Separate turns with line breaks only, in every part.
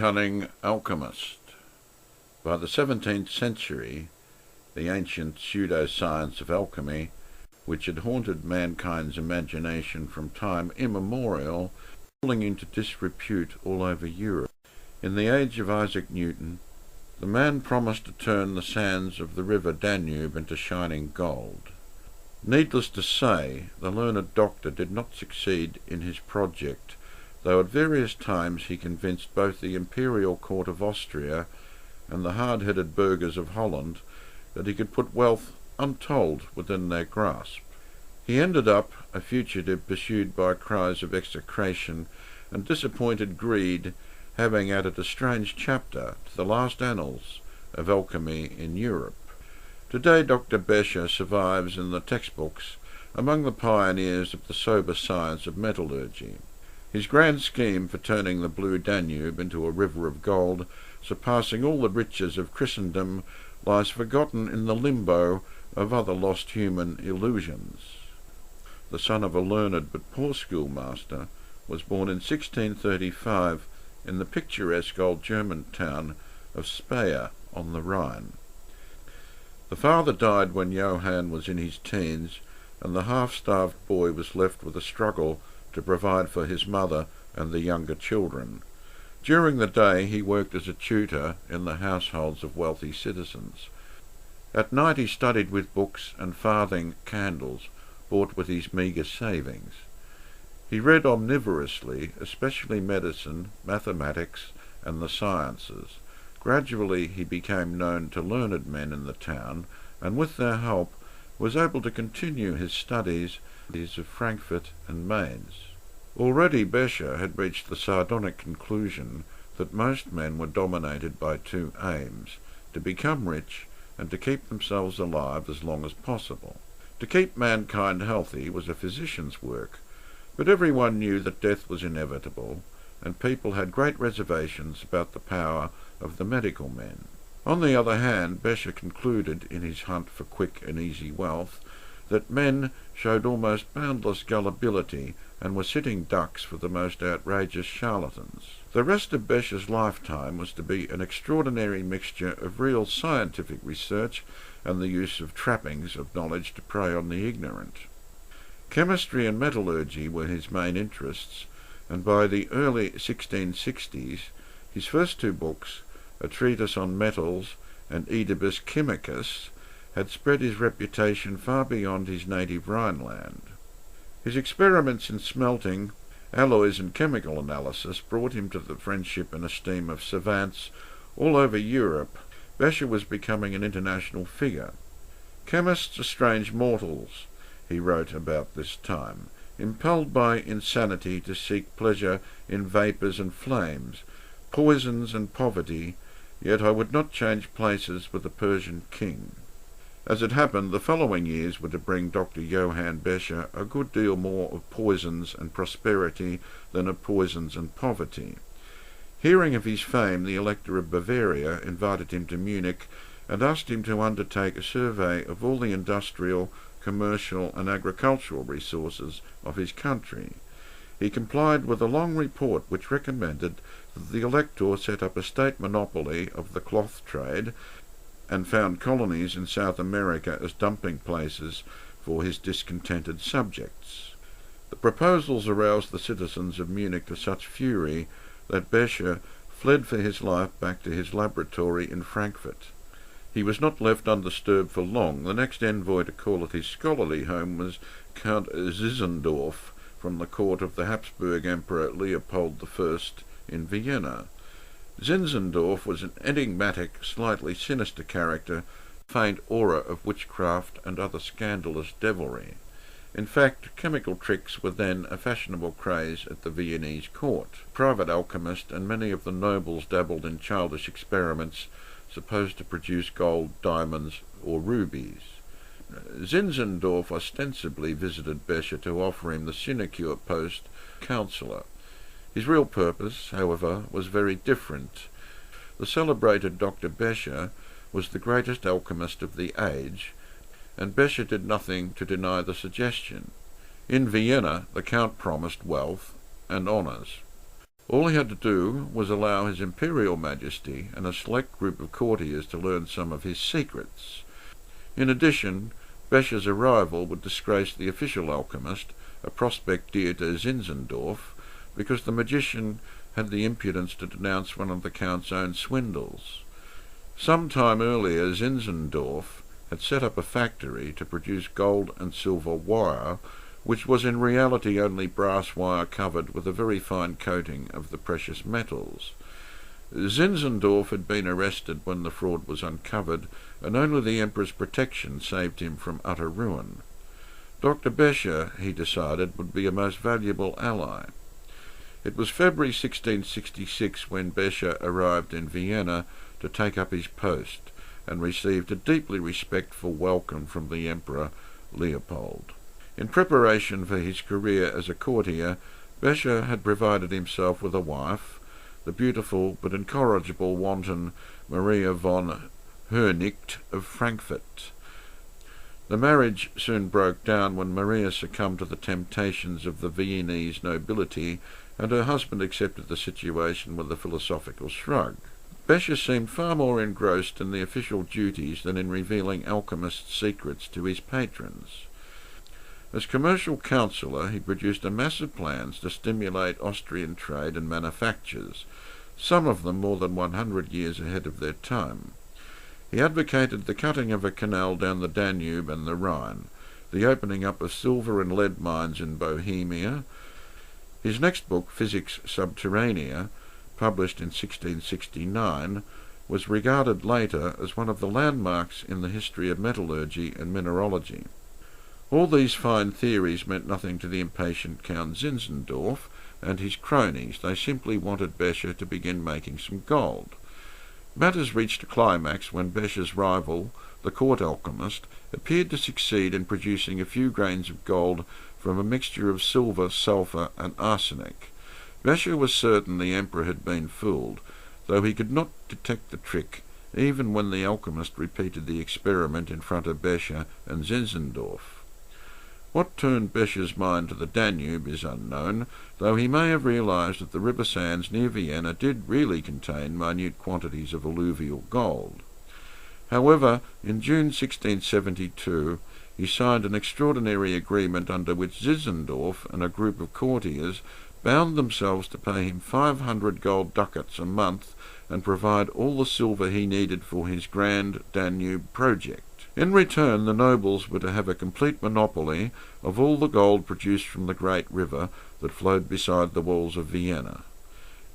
cunning alchemist. By the 17th century, the ancient pseudo-science of alchemy, which had haunted mankind's imagination from time immemorial, falling into disrepute all over Europe. In the age of Isaac Newton, the man promised to turn the sands of the river Danube into shining gold. Needless to say, the learned doctor did not succeed in his project, though at various times he convinced both the imperial court of Austria and the hard-headed burghers of Holland that he could put wealth untold within their grasp. He ended up a fugitive pursued by cries of execration and disappointed greed, having added a strange chapter to the last annals of alchemy in Europe. Today Dr. Becher survives in the textbooks among the pioneers of the sober science of metallurgy. His grand scheme for turning the blue Danube into a river of gold, surpassing all the riches of Christendom, lies forgotten in the limbo of other lost human illusions. The son of a learned but poor schoolmaster, was born in 1635 in the picturesque old German town of Speyer on the Rhine. The father died when Johann was in his teens, and the half-starved boy was left with a struggle to provide for his mother and the younger children. During the day he worked as a tutor in the households of wealthy citizens. At night he studied with books and farthing candles bought with his meagre savings. He read omnivorously, especially medicine, mathematics, and the sciences. Gradually he became known to learned men in the town, and with their help was able to continue his studies of Frankfurt and Mainz. Already Becher had reached the sardonic conclusion that most men were dominated by two aims: to become rich and to keep themselves alive as long as possible. To keep mankind healthy was a physician's work, but everyone knew that death was inevitable, and people had great reservations about the power of the medical men. On the other hand, Becher concluded in his hunt for quick and easy wealth that men showed almost boundless gullibility and were sitting ducks for the most outrageous charlatans. The rest of Becher's lifetime was to be an extraordinary mixture of real scientific research and the use of trappings of knowledge to prey on the ignorant. Chemistry and metallurgy were his main interests, and by the early 1660s his first two books, a treatise on metals and Oedibus Chymicus, had spread his reputation far beyond his native Rhineland. His experiments in smelting, alloys and chemical analysis brought him to the friendship and esteem of savants all over Europe. Becher was becoming an international figure. "Chemists are strange mortals," he wrote about this time, "impelled by insanity to seek pleasure in vapours and flames, poisons and poverty, yet I would not change places with a Persian king." As it happened, the following years were to bring Dr. Johann Becher a good deal more of poisons and prosperity than of poisons and poverty. Hearing of his fame, the Elector of Bavaria invited him to Munich and asked him to undertake a survey of all the industrial, commercial and agricultural resources of his country. He complied with a long report which recommended that the Elector set up a state monopoly of the cloth trade, and found colonies in South America as dumping places for his discontented subjects. The proposals aroused the citizens of Munich to such fury that Becher fled for his life back to his laboratory in Frankfurt. He was not left undisturbed for long. The next envoy to call at his scholarly home was Count Zinzendorf, from the court of the Habsburg Emperor Leopold I in Vienna. Zinzendorf was an enigmatic, slightly sinister character, faint aura of witchcraft and other scandalous devilry. In fact, chemical tricks were then a fashionable craze at the Viennese court. Private alchemists and many of the nobles dabbled in childish experiments supposed to produce gold, diamonds, or rubies. Zinzendorf ostensibly visited Becher to offer him the sinecure post councillor. His real purpose, however, was very different. The celebrated Dr. Becher was the greatest alchemist of the age, and Becher did nothing to deny the suggestion. In Vienna, the Count promised wealth and honours. All he had to do was allow his Imperial Majesty and a select group of courtiers to learn some of his secrets. In addition, Becher's arrival would disgrace the official alchemist, a prospect dear to Zinzendorf, because the magician had the impudence to denounce one of the Count's own swindles. Some time earlier, Zinzendorf had set up a factory to produce gold and silver wire, which was in reality only brass wire covered with a very fine coating of the precious metals. Zinzendorf had been arrested when the fraud was uncovered, and only the Emperor's protection saved him from utter ruin. Dr. Becher, he decided, would be a most valuable ally. It was February 1666 when Becher arrived in Vienna to take up his post, and received a deeply respectful welcome from the Emperor Leopold. In preparation for his career as a courtier, Becher had provided himself with a wife, the beautiful but incorrigible wanton Maria von Hernicht of Frankfurt. The marriage soon broke down when Maria succumbed to the temptations of the Viennese nobility, and her husband accepted the situation with a philosophical shrug. Becher seemed far more engrossed in the official duties than in revealing alchemist secrets to his patrons. As commercial counsellor, he produced a mass of plans to stimulate Austrian trade and manufactures, some of them more than 100 years ahead of their time. He advocated the cutting of a canal down the Danube and the Rhine, the opening up of silver and lead mines in Bohemia. His next book, Physics Subterranea, published in 1669, was regarded later as one of the landmarks in the history of metallurgy and mineralogy. All these fine theories meant nothing to the impatient Count Zinzendorf and his cronies. They simply wanted Becher to begin making some gold. Matters reached a climax when Becher's rival, the court alchemist, appeared to succeed in producing a few grains of gold from a mixture of silver, sulphur, and arsenic. Becher was certain the Emperor had been fooled, though he could not detect the trick, even when the alchemist repeated the experiment in front of Becher and Zinzendorf. What turned Becher's mind to the Danube is unknown, though he may have realized that the river sands near Vienna did really contain minute quantities of alluvial gold. However, in June 1672, he signed an extraordinary agreement under which Zinzendorf and a group of courtiers bound themselves to pay him 500 gold ducats a month and provide all the silver he needed for his grand Danube project. In return, the nobles were to have a complete monopoly of all the gold produced from the great river that flowed beside the walls of Vienna.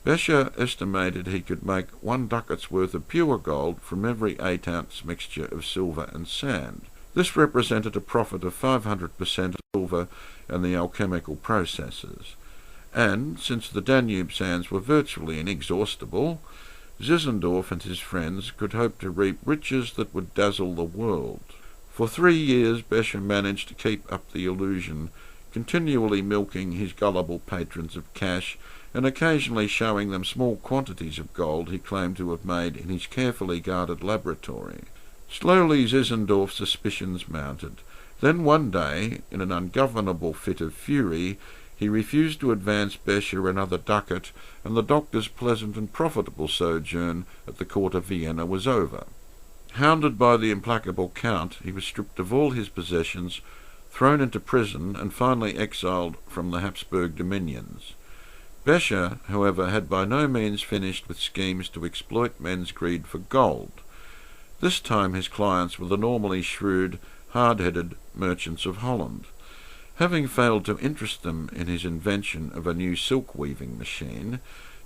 Becher estimated he could make 1 ducat's worth of pure gold from every 8-ounce mixture of silver and sand. This represented a profit of 500% of silver and the alchemical processes. And, since the Danube sands were virtually inexhaustible, Zinzendorf and his friends could hope to reap riches that would dazzle the world. For 3 years Becher managed to keep up the illusion, continually milking his gullible patrons of cash and occasionally showing them small quantities of gold he claimed to have made in his carefully guarded laboratory. Slowly Zinzendorf's suspicions mounted. Then one day, in an ungovernable fit of fury, he refused to advance Becher another ducat, and the doctor's pleasant and profitable sojourn at the court of Vienna was over. Hounded by the implacable Count, he was stripped of all his possessions, thrown into prison, and finally exiled from the Habsburg dominions. Becher, however, had by no means finished with schemes to exploit men's greed for gold. This time his clients were the normally shrewd, hard-headed merchants of Holland. Having failed to interest them in his invention of a new silk-weaving machine,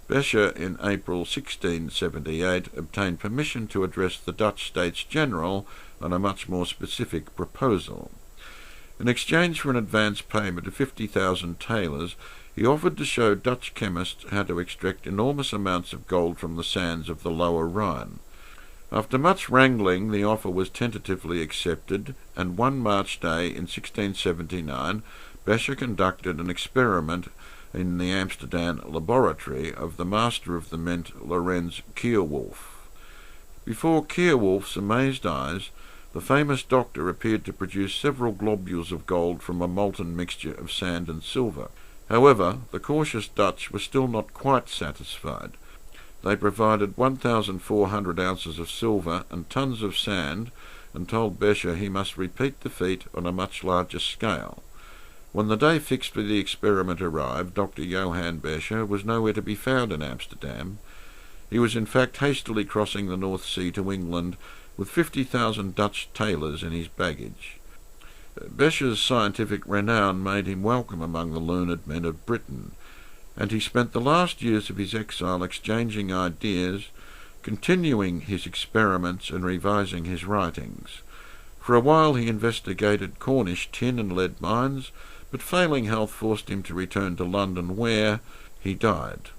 Becher in April 1678 obtained permission to address the Dutch States General on a much more specific proposal. In exchange for an advance payment of 50,000 thalers, he offered to show Dutch chemists how to extract enormous amounts of gold from the sands of the lower Rhine. After much wrangling, the offer was tentatively accepted, and one March day in 1679 Becher conducted an experiment in the Amsterdam laboratory of the master of the mint Lorenz Keerwolf. Before Keerwolf's amazed eyes, the famous doctor appeared to produce several globules of gold from a molten mixture of sand and silver. However, the cautious Dutch were still not quite satisfied. They provided 1,400 ounces of silver and tons of sand, and told Becher he must repeat the feat on a much larger scale. When the day fixed for the experiment arrived, Dr. Johann Becher was nowhere to be found in Amsterdam. He was in fact hastily crossing the North Sea to England with 50,000 Dutch thalers in his baggage. Becher's scientific renown made him welcome among the learned men of Britain, and he spent the last years of his exile exchanging ideas, continuing his experiments and revising his writings. For a while he investigated Cornish tin and lead mines, but failing health forced him to return to London, where he died.